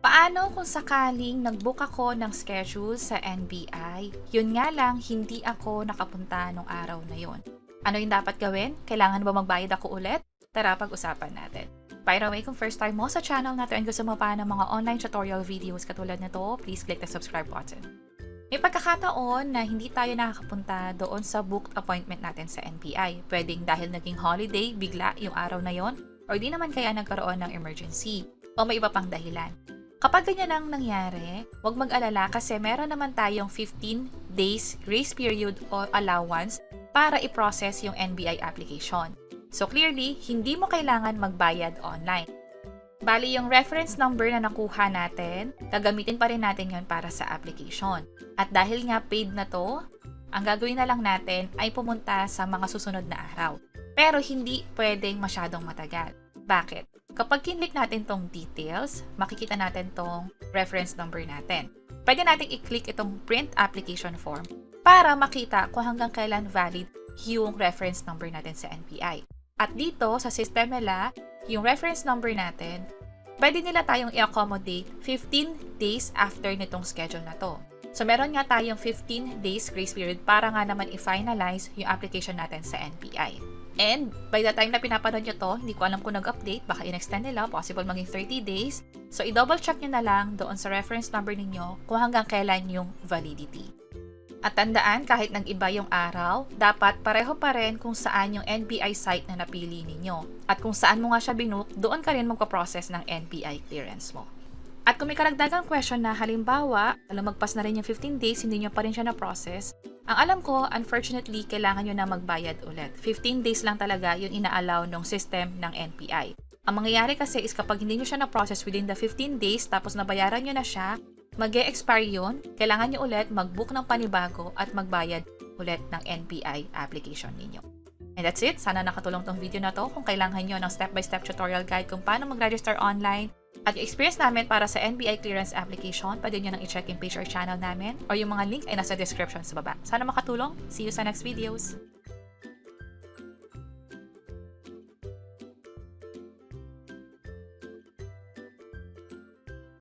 Paano kung sakaling nag-book ako ng schedule sa NBI? Yun nga lang, hindi ako nakapunta nung araw na yun. Ano yung dapat gawin? Kailangan ba magbayad ako ulit? Tara, pag-usapan natin. By the way, kung first time mo sa channel natin and gusto mo pa ng mga online tutorial videos katulad nito, please click the subscribe button. May pagkakataon na hindi tayo nakakapunta doon sa booked appointment natin sa NBI. Pwedeng dahil naging holiday, bigla yung araw na yon, or di naman kaya nagkaroon ng emergency, o may iba pang dahilan. Kapag ganyan ang nangyari, huwag mag-alala kasi meron naman tayong 15 days grace period o allowance para i-process yung NBI application. So clearly, hindi mo kailangan magbayad online. Bali, yung reference number na nakuha natin, gagamitin pa rin natin yon para sa application. At dahil nga paid na to, ang gagawin na lang natin ay pumunta sa mga susunod na araw. Pero hindi pwedeng masyadong matagal. Bakit? Kapag kinlik natin tong details, makikita natin tong reference number natin. Pwede natin i-click itong print application form para makita kung hanggang kailan valid yung reference number natin sa NBI. At dito, sa system nila, yung reference number natin, pwede nila tayong i-accommodate 15 days after nitong schedule na to. So, meron nga tayong 15 days grace period para nga naman i-finalize yung application natin sa NBI. And, by the time na pinapanood nyo to, hindi ko alam kung nag-update, baka in-extend nila, possible maging 30 days. So, i-double check nyo na lang doon sa reference number ninyo kung hanggang kailan yung validity. At tandaan, kahit nag-iba yung araw, dapat pareho pa rin kung saan yung NBI site na napili ninyo. At kung saan mo nga siya binook, doon ka rin magpa-process ng NBI clearance mo. At kung may karagdagang question na halimbawa, lumagpas na rin yung 15 days, hindi nyo pa rin siya na-process, ang alam ko, unfortunately, kailangan nyo na magbayad ulit. 15 days lang talaga yung ina-allow ng system ng NBI. Ang mangyayari kasi is kapag hindi nyo siya na-process within the 15 days, tapos nabayaran nyo na siya, mag-e-expire yun, kailangan nyo ulit mag-book ng panibago at magbayad ulit ng NBI application ninyo. And that's it. Sana nakatulong tong video na to. Kung kailangan nyo ng step-by-step tutorial guide kung paano mag-register online at yung experience namin para sa NBI clearance application, pwede nyo nang i-check yung page or channel namin or yung mga link ay nasa description sa baba. Sana makatulong. See you sa next videos.